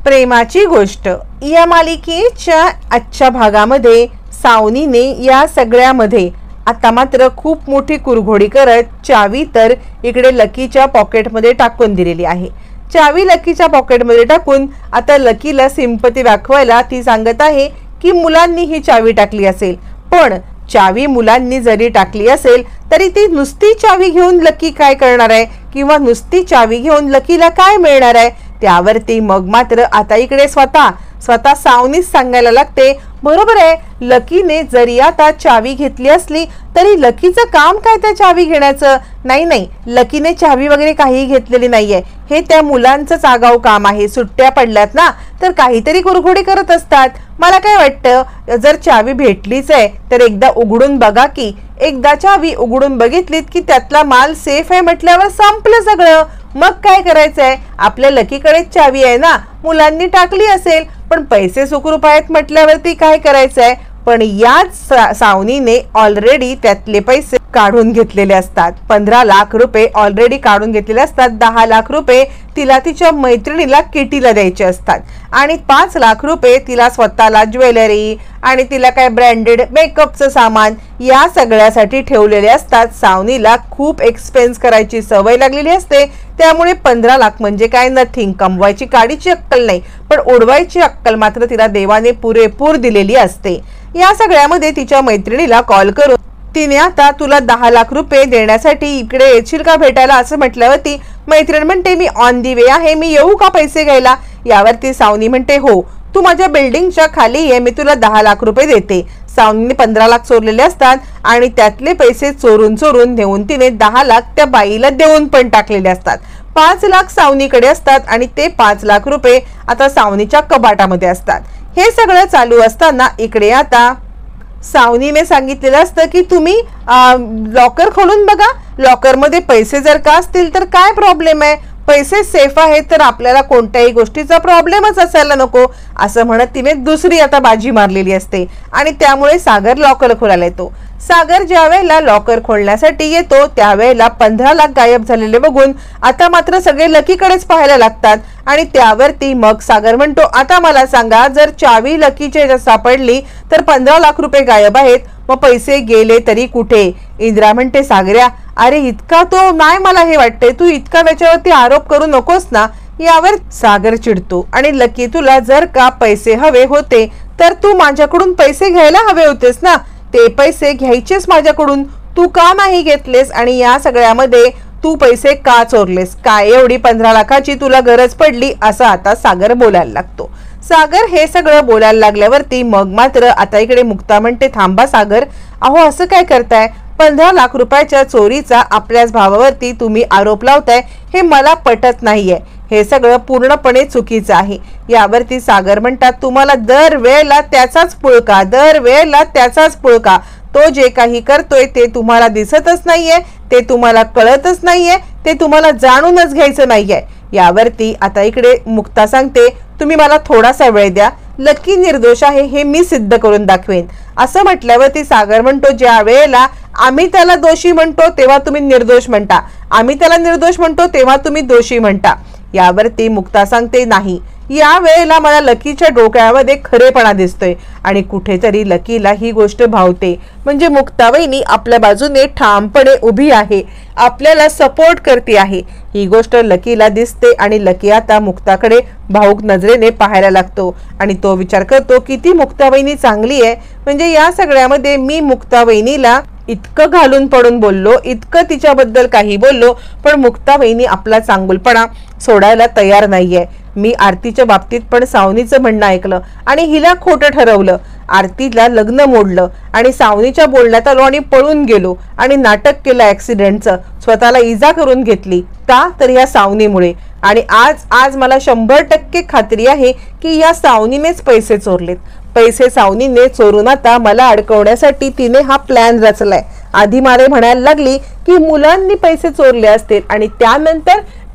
प्रेमाची गोष्ट या मालिकेच्या आजच्या भागामध्ये सावनीने या सगळ्यामध्ये आता मात्र खूप मोठी कुरघोडी करत चावी तर इकडे लकीच्या पॉकेटमध्ये टाकून दिलेली आहे। चावी लकीच्या पॉकेटमध्ये टाकून आता लकीला सिंपती दाखवायला ती सांगत आहे की मुलांनी ही चावी टाकली असेल, पण चावी मुलांनी जरी टाकली असेल तरी ती नुसती चावी घेऊन लकी काय करणार आहे किंवा नुसती चावी घेऊन लकीला काय मिळणार आहे, त्यावरती मग मात्र आता इकडे स्वतः सावनीच सांगायला लागते, बरोबर आहे, लकीने जरी आता चावी घेतली असली तरी लकीचं काम काय त्या चावी घेण्याचं? नाही, लकीने चावी वगैरे काही घेतलेली नाहीये, हे त्या मुलांचंच आगाऊ काम आहे। सुट्ट्या पडल्यात ना तर काहीतरी कुरघोडी करत असतात। मला काय वाटतं, जर चावी भेटलीच आहे तर एकदा उघडून बघा की, एकदा चावी उघडून बघितलीत की त्यातला माल सेफ आहे म्हटल्यावर संपलं सगळं। मग काय करायचंय, आपल्या लकीकडे चावी आहे ना, मुलांनी टाकली असेल पण पैसे सुखरूप आहेत म्हटल्यावरती काय करायचंय। पण याच सावनीने ऑलरेडी त्यातले पैसे काढून घेतलेले असतात। 15 लाख रुपये ऑलरेडी काढून घेतलेले असतात। 10 लाख रुपये तिला तिच्या मैत्रिणीला किटीला द्यायचे असतात आणि 5 लाख रुपये तिला स्वतःला ज्वेलरी आणि तिला काय ब्रँडेड मेकअपचं सामान या सगळ्यासाठी ठेवलेले असतात। सावनीला खूप एक्सपेन्स करायची सवय लागलेली असते, त्यामुळे 15 लाख म्हणजे काय नथिंग। कमवायची काडीची अक्कल नाही पण उडवायची अक्कल मात्र तिला देवाने पुरेपूर दिलेली असते। या सगळ्यामध्ये तिच्या मैत्रिणीला कॉल करून तिने आता तुला 10 लाख रुपये देण्यासाठी इकडे येशील का भेटायला असं म्हटल्यावरती मैत्रीण म्हणते मी ऑन दी वे आहे, मी येऊ का पैसे घ्यायला? यावरती सावनी म्हणते हो, तू माझ्या बिल्डिंगच्या खाली ये, मी तुला 10 लाख रुपये देते। सावनीने 15 लाख चोरलेले असतात आणि त्यातले पैसे चोरून नेऊन तिने 10 लाख त्या बाईला देऊन पण टाकलेले असतात। 5 लाख सावनीकडे असतात आणि ते 5 लाख रुपये आता सावनीच्या कपाटामध्ये असतात। हे सगळं चालू असताना इकडे आता सावनीने सांगितलेलं असतं की तुम्ही लॉकर खोलून बघा, लॉकरमध्ये पैसे जर का असतील तर काय प्रॉब्लेम आहे, पैसे सेफ आहेत तर आपल्याला कोणत्याही गोष्टीचा प्रॉब्लेमच असायला नको, असं म्हणत तिने दुसरी आता बाजी मारलेली असते आणि त्यामुळे सागर लॉकर खोलायला येतो। सागर ज्या वेळेला लॉकर खोलण्यासाठी येतो त्यावेळेला 15 लाख गायब झालेले बघून आता मात्र सगळे लकीकडेच पाहायला लागतात आणि त्यावरती मग सागर म्हणतो, आता मला सांगा, जर चावी लकीचे सापडली तर 15 लाख रुपये गायब आहेत, मग पैसे गेले तरी कुठे? इंद्रा म्हणते, सागऱ्या अरे इतका तो नाही, मला हे वाटते तू इतका त्याच्यावरती आरोप करू नकोस ना। यावर सागर चिडतो आणि लकी तुला जर का पैसे हवे होते तर तू माझ्याकडून पैसे घ्यायला हवे होतेस ना, ते पैसे घ्यायचेच माझ्याकडून, तू का नाही घेतलेस आणि या सगळ्यामध्ये तू पैसे का चोरलेस? काय एवढी 15 लाखाची तुला गरज पडली? असं आता सागर बोलायला लागतो। सागर हे सगळं बोलायला लागल्यावरती मग मात्र आता इकडे मुक्ता म्हणते, थांबा सागर, अहो असं काय करताय? 15 लाख रुपयाच्या चोरीचा आपल्याच भावावरती तुम्ही आरोप लावताय, हे मला पटत नाहीये, हे सगळं पूर्णपणे चुकीचं आहे। यावरती सागर म्हणतात, तुम्हाला दरवेळेला त्याचाच पुळका, तो जे काही करतोय ते तुम्हाला दिसतच नाहीये, ते तुम्हाला कळतच नाहीये, ते तुम्हाला जाणूनच घ्यायचं नाहीये। यावरती आता इकडे मुक्ता सांगते, तुम्ही मला थोडासा वेळ द्या, लकी निर्दोष आहे हे मी सिद्ध करून दाखवेन। असं म्हटल्यावरती सागर म्हणतो, ज्या वेळेला आम्ही त्याला दोषी म्हणतो तेव्हा तुम्ही निर्दोष म्हणता, आम्ही त्याला निर्दोष म्हणतो तेव्हा तुम्ही दोषी म्हणता। यावरती मुक्ता सांगते, नाही, या वेळेला मला लकीच्या डोक्यामध्ये खरेपणा दिसतोय आणि कुठेतरी लकीला ही गोष्ट भावते, म्हणजे मुक्ता वहिनी आपल्या बाजूने ठामपणे उभी आहे, आपल्याला सपोर्ट करते आहे, ही गोष्ट लकीला दिसते आणि लकी आता मुक्ताकडे भावुक नजरेने पाहायला लागतो आणि तो विचार करतो किती मुक्ता वहिनी चांगली आहे, म्हणजे या सगळ्यामध्ये मी मुक्ता वहिनीला इतकं घालून पडून बोललो, इतकं तिच्याबद्दल काही बोललो, पण मुक्ता वहिनी आपला चांगुलपणा सोडायला तयार नाहीये। मी आरतीच्या बाबतीत पण सावनीचं म्हणणं ऐकलं आणि हिला खोटं ठरवलं, आरतीला लग्न मोडलं आणि सावनीच्या बोलण्यात आलो आणि पळून गेलो आणि नाटक केलं ऍक्सिडेंटचं, स्वतःला इजा करून घेतली, का तर या सावनीमुळे। आणि आज मला 100% खात्री आहे की या सावनीनेच पैसे चोरलेत, पैसे सावनीने चोरून आता मला अडकवण्यासाठी तिने हा प्लॅन रचलाय। आधी मारे म्हणायला लागली की मुलांनी पैसे चोरले असतील आणि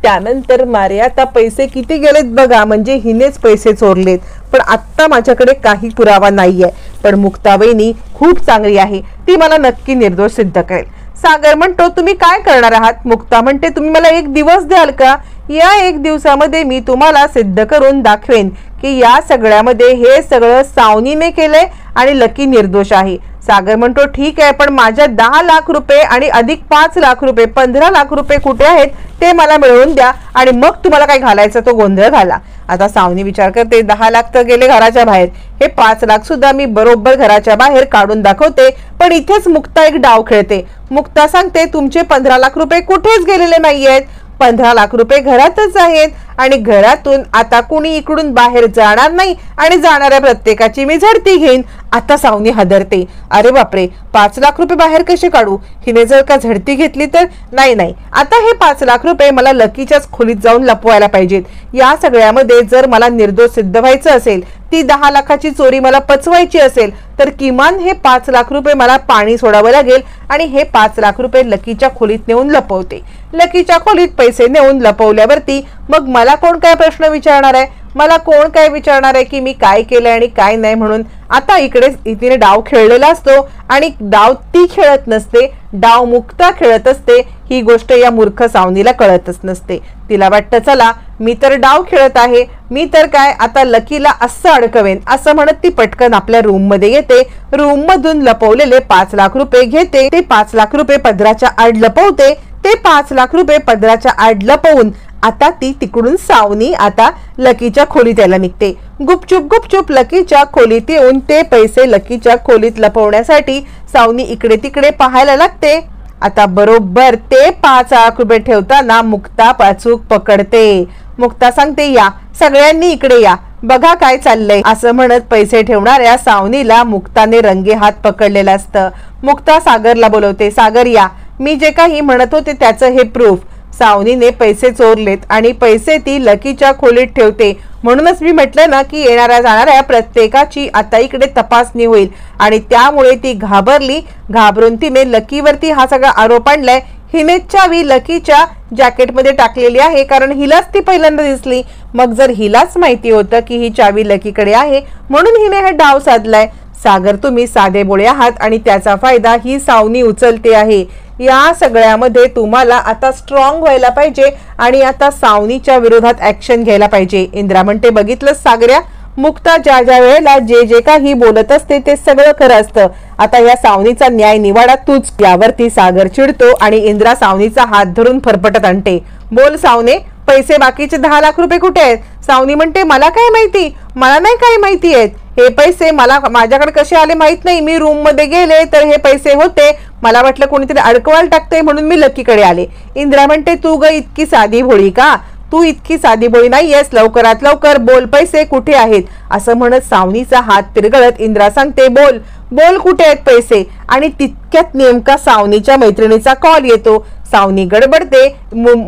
त्यानंतर मारे आता पैसे किती गेलेत बघा, म्हणजे हिनेच पैसे चोरलेत, पण आत्ता माझ्याकडे काही पुरावा नाहीये, पण मुक्ता वहिनी खूप चांगली आहे, ती मला नक्की निर्दोष सिद्ध करेल। सागर म्हणतो तुम्ही काय करणार आहात? मुक्ता म्हणते तुम्ही मला एक दिवस द्याल का? या एक दिवसामध्ये मी तुम्हाला सिद्ध करून दाखवेन की या सगळ्यामध्ये हे सगळं सावनीने केलंय आणि लकी निर्दोष आहे. सागर म्हणतो ठीक आहे, पण माझ्या 10 लाख रुपये आणि अधिक 5 लाख रुपये 15 लाख रुपये कुठे आहेत ते मला मिळवून द्या आणि मग तुम्हाला काय घालायचं तो गोंधळ घाला. आता सावनी विचार करते 10 लाख तर गेले घराच्या बाहेर, हे 5 लाख सुद्धा मी बरोबर घराच्या बाहेर काढून दाखवते. पण इथेच मुक्ता एक डाव खेळते. मुक्ता सांगते तुमचे 15 लाख रुपये कुठेच गेलेले नाहीयेत, 15 लाख रुपये घरातच आहेत आणि घरातून आता कुणी इकडून बाहेर जाणार नाही आणि जाणाऱ्या प्रत्येकाची मी झडती घेईन. आता सावनी हादरते, अरे बापरे 5 लाख रुपये बाहेर कसे काढू? हिने जर का झडती घेतली तर नाही, आता हे 5 लाख रुपये मला लकीच्याच खोलीत जाऊन लपवायला पाहिजेत. या सगळ्यामध्ये जर मला निर्दोष सिद्ध व्हायचं असेल, ती 10 लाखाची चोरी मला पचवायची असेल तर किमान हे 5 लाख रुपये मला पाणी सोडावं लागेल आणि हे 5 लाख रुपये लकीच्या खोलीत नेऊन लपवते. लकीच्या खोलीत पैसे नेऊन लपवल्यावरती मग मला कोण काय प्रश्न विचारणार आहे? मला कोण काय विचारणार आहे की मी काय केलंय आणि काय नाही म्हणून? आता इकडे तिने डाव खेळलेला असतो आणि डाव ती खेळत नसते, डाव मुक्ता खेळत असते. ही गोष्ट या मूर्ख सावनीला कळतच नसते. तिला वाटतं चला मी तर डाव खेळत आहे, मी तर काय आता लकीला असं अडकवेन असं म्हणत ती पटकन आपल्या रूम मध्ये येते. रूम मधून लपवलेले 5 लाख रुपये घेते, ते 5 लाख रुपये पदराच्या आड लपवते. ते 5 लाख रुपये पदराच्या आड लपवून आता ती तिकडून सावनी आता लकीच्या खोलीत यायला निघते. गुपचूप लकीच्या खोलीत येऊन ते पैसे लकीच्या खोलीत लपवण्यासाठी सावनी इकडे तिकडे पाहायला लागते. आता बरोबर ते 5 लाख रुपये ठेवताना मुक्ता पाचूक पकडते. मुक्ता सांगते या सगळ्यांनी इकडे या, बघा काय चाललंय असं म्हणत पैसे ठेवणाऱ्या सावनीला मुक्ताने रंगे हात पकडलेलं असतं. मुक्ता सागरला बोलवते, सागर या, मी जे काही म्हणत होते त्याचं हे प्रूफ. सावनीने पैसे चोरलेत आणि पैसे ती लकीच्या खोलीत ठेवते. म्हणूनच मी म्हटलं ना की येणाऱ्या जाणाऱ्या प्रत्येकाची आता इकडे तपासणी होईल आणि त्यामुळे ती घाबरून तिने लकीवरती हा सगळा आरोप आणलाय. हिने चावी लकीच्या जॅकेटमध्ये टाकलेली आहे कारण हिलाच ती पहिल्यांदा दिसली. मग जर हिलाच माहिती होतं की ही चावी लकीकडे आहे म्हणून हिने हा डाव साधलाय. सागर तुम्ही साधे बोळे आहात आणि त्याचा फायदा ही सावनी उचलते आहे. या सगळ्यामध्ये तुम्हाला आता स्ट्रॉंग व्हायला पाहिजे आणि आता सावनीच्या विरोधात ऍक्शन घ्यायला पाहिजे. इंद्रा म्हणते बघितलं सागऱ्या, मुक्ता ज्या वेळेला जे काही बोलत असते ते सगळं खरं असतं. आता या सावनीचा न्याय निवाडा तूच. यावरती सागर चिडतो आणि इंद्रा सावनीचा हात धरून फरफटत आणते. बोल सावने, पैसे बाकीचे 10 लाख रुपये कुठे आहेत? सावनी म्हणते मला काय माहिती, मला नाही काय माहिती आहेत. हे पैसे मला माझ्याकडे कसे आले माहित नाही. मी रूम मध्ये गेले तर हे पैसे होते, मला वाटलं कोणीतरी अडकवायला टाकते म्हणून मी लकीकडे आले. इंद्रा म्हणते तू ग इतकी साधी भोळी का? तू इतकी साधी भोळी नाहीयेस, लवकरात लवकर बोल पैसे कुठे आहेत असं म्हणत सावनीचा हात तिरगळत इंद्रा सांगते बोल कुठे आहेत पैसे? आणि तितक्यात नेमका सावनीच्या मैत्रिणीचा कॉल येतो. सावनी गडबडते.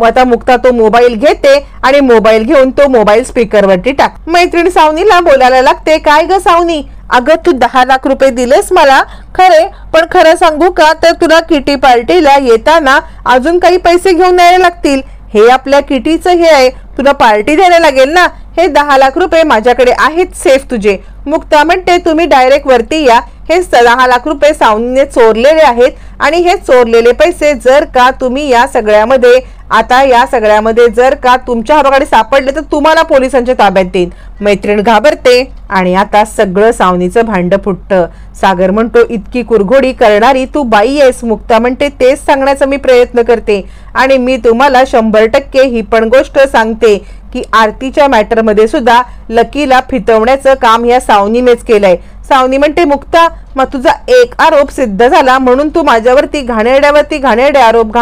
आता मुक्ता तो मोबाईल घेते आणि मोबाईल घेऊन तो मोबाईल स्पीकरवरती टाक. मैत्रीण सावनीला बोलायला लागते, काय ग सावनी, अगं तू 10 लाख रुपये दिलेस मला खरे, पण खरं सांगू का तर तुला किटी पार्टीला येताना अजून काही पैसे घेऊन यायला लागतील. हे आपल्या किटीचं हे आहे, तुला पार्टी द्यायला लागेल ना. हे 10 लाख रुपये माझ्याकडे आहेत सेफ तुझे. मुक्ता म्हणते तुम्ही डायरेक्ट वरती या, हे 10 लाख रुपये सावनीने चोरलेले आहेत आणि हे चोरलेले पैसे जर का तुम्ही या सगळ्यामध्ये जर का तुमच्या हाताकडे सापडले तर तुम्हाला पोलिसांच्या ताब्यात देईन. मैत्रीण घाबरते आणि आता सगळं सावनीचं भांड फुटतं. सागर म्हणतो इतकी कुरघोडी करणारी तू बाई आहेस. मुक्ता म्हणते तेच सांगण्याचा मी प्रयत्न करते आणि मी तुम्हाला 100% ही पण गोष्ट सांगते की आरतीच्या मॅटर मध्ये सुद्धा लकीला फितवण्याचं काम या सावनीनेच केलंय. सावनी म्हणते मुक्ता मग तुझा एक आरोप सिद्ध झाला म्हणून तू माझ्यावरती घाणेरडे आरोप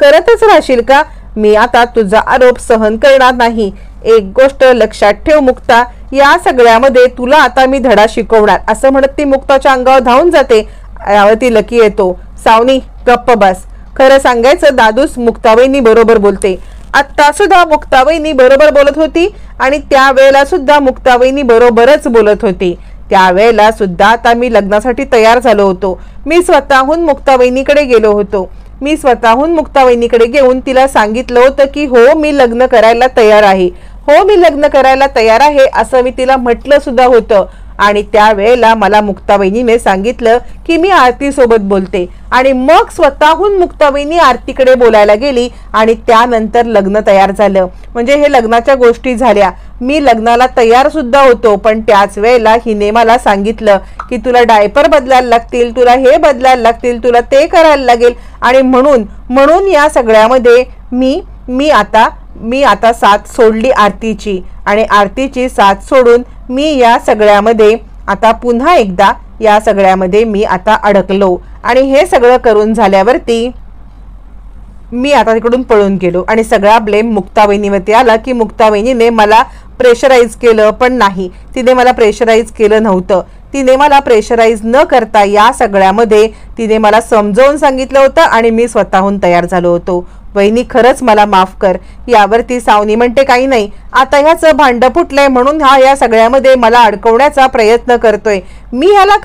करतच राहशील का? मी आता तुझा आरोप सहन करणार नाही. एक गोष्ट लक्षात ठेव मुक्ता, या सगळ्यामध्ये तुला आता मी धडा शिकवणार असं म्हणत ती मुक्ताच्या अंगावर धावून जाते. यावरती लकी येतो. सावनी गप्प बस, खरं सांगायचं दादूस मुक्ताबाईंनी बरोबर बोलते. आता सुद्धा मुक्ताबाईंनी बरोबर बोलत होती आणि त्यावेळेला सुद्धा मुक्ताबाईंनी बरोबरच बोलत होती. त्यावेळेला सुद्धा आता मी लग्नासाठी तयार झालो होतो. मी स्वतःहून मुक्ताबाईंकडे गेलो होतो. मी स्वतःहून मुक्ताबाईंकडे घेऊन तिला सांगितलं होतं की हो मी लग्न करायला तयार आहे, हो मी लग्न करायला तयार आहे असं मी तिला म्हटलं सुद्धा होतं. आणि त्यावेळेला मला मुक्ताबाईंनीने सांगितलं की मी आरती सोबत बोलते आणि मग स्वतःहून मुक्ताबाईंनी आरतीकडे बोलायला गेली आणि त्यानंतर लग्न तयार झालं. म्हणजे हे लग्नाच्या गोष्टी झाल्या. मी लग्नाला तयार सुद्धा होतो, पण त्याच वेळेला हिने मला सांगितलं की तुला डायपर बदलायला लागतील, तुला हे बदलायला लागतील, तुला ते करायला लागेल. आणि म्हणून या सगळ्यामध्ये मी आता साथ सोडली आरतीची आणि आरतीची साथ सोडून मी या सगळ्यामध्ये आता पुन्हा एकदा या सगळ्यामध्ये मी आता अडकलो. आणि हे सगळं करून झाल्यावरती मी आता तिकडून पळून गेलो आणि सगळा ब्लेम मुक्ताबाईंवरती आला की मुक्ताबाईंनीने मला प्रेशराईज केलं. पण नाही, तिने मला प्रेशराईज केलं नव्हतं. तिने मला प्रेशराईज न करता या सगळ्यामध्ये तिने मला समजावून सांगितलं होतं आणि मी स्वतःहून तयार झालो होतो. वहिनी खरंच मला माफ कर. यावरती सावनी म्हणते काही नाही, आता ह्याचं भांडं फुटलंय म्हणून हा या सगळ्यामध्ये मला अडकवण्याचा प्रयत्न करतोय. मी ह्याला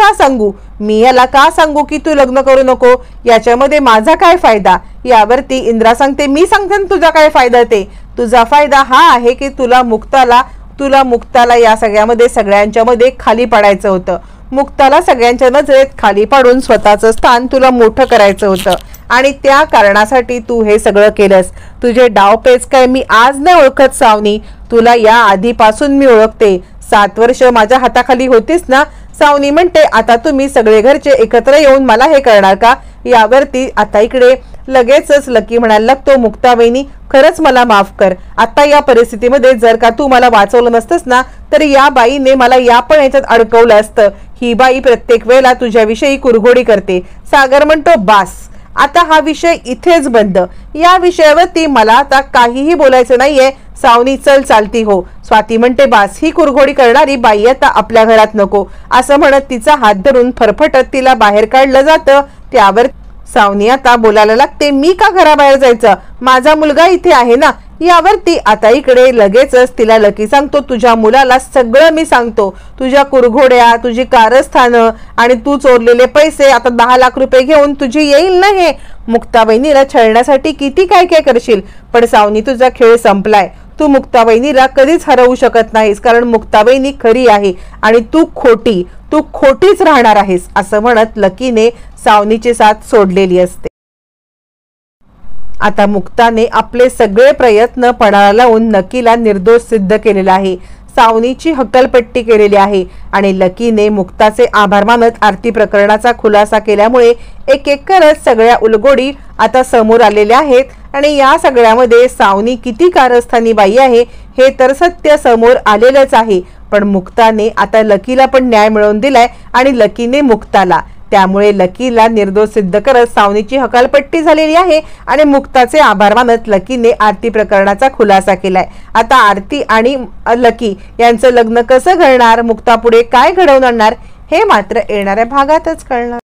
का सांगू की तू लग्न करू नको, याच्यामध्ये माझा काय फायदा. यावरती इंद्रा सांगते मी सांगते ना तुझा काय फायदा ते. तुझा फायदा हा आहे की तुला मुक्ताला या सगळ्यामध्ये सगळ्यांच्या मध्ये खाली पडायचं होतं. मुक्ताला सगळ्यांच्या नजरेत खाली पाडून स्वतःचं स्थान तुला मोठं करायचं होतं आणि त्या कारणासाठी तू हे सगळं केलंस. तुझे डावपेच काय मी आज नाही ओळखत सावनी, तुला या आधीपासून मी ओळखते. 7 वर्ष माझ्या हाताखाली होतीस ना. सावनी म्हणते आता तुम्ही सगळे घरचे एकत्र येऊन मला हे करणार का. यावरती आता इकडे लगेचच लकी म्हणायला लागतो मुक्ताबाईंनी खरंच मला माफ कर. आता या परिस्थितीमध्ये जर का तू मला वाचवलं नसतंस ना तर या बाईने मला या पण याच्यात अडकवलं असतं. ही बाई प्रत्येक वेळेला तुझ्याविषयी कुरघोडी करते. सागर म्हणतो बास, आता हा विषय इथेच बंद. या विषयावरती मला आता काहीही बोलायचं नाहीये. सावनी चल चालती हो. स्वाती म्हणते बास, ही कुरघोडी करणारी बाई आता आपल्या घरात नको. असं म्हणत तिचा हात धरून फरफटत तिला बाहेर काढलं जातं. त्यावर सावनी आता बोलायला लागते मी का घराबाहेर जायचं, माझा मुलगा इथे आहे ना. यावरती आता इकडे लगेचच तिला लकी सांगतो तुझ्या मुलाला सगळं मी सांगतो. तुझ्या कुरघोड्या, तुझी कारस्थानं आणि तू चोरलेले पैसे आता 10 लाख रुपये घेऊन तुझी येईल ना. हे मुक्ताबाईंनीला छळण्यासाठी किती काय काय करशील, पण सावनी तुझा खेळ संपलाय. तू मुक्ताबाईंनीला कधीच हरवू शकत नाहीस, कारण मुक्ताबाईंनी खरी आहे आणि तू खोटीच राहणार आहेस. असं म्हणत लकीने सावनीची साथ सोडलेली असते. आता मुक्ताने आपले सगळे प्रयत्न पणाला लावून नकीला निर्दोष सिद्ध केलेला आहे. सावनीची हक्कलपट्टी केलेली आहे आणि लकीने मुक्ताचे आभार मानत आरती प्रकरणाचा खुलासा केल्यामुळे एक एक करत सगळ्या उलगोडी आता समोर आलेल्या आहेत. आणि या सगळ्यामध्ये सावनी किती कारस्थानी बाई आहे हे तर सत्य समोर आलेलंच आहे. पण मुक्ताने आता लकीला पण न्याय मिळवून दिलाय आणि लकीने मुक्ताला. त्यामुळे लकीला निर्दोष सिद्ध करत सावनीची हकालपट्टी झालेली आहे आणि मुक्ताचे आभार मानत लकीने आरती प्रकरणाचा खुलासा केलाय. आता आरती आणि लकी यांचं लग्न कसं घडणार, मुक्ता पुढे काय घडवून आणणार हे मात्र येणाऱ्या भागातच कळणार.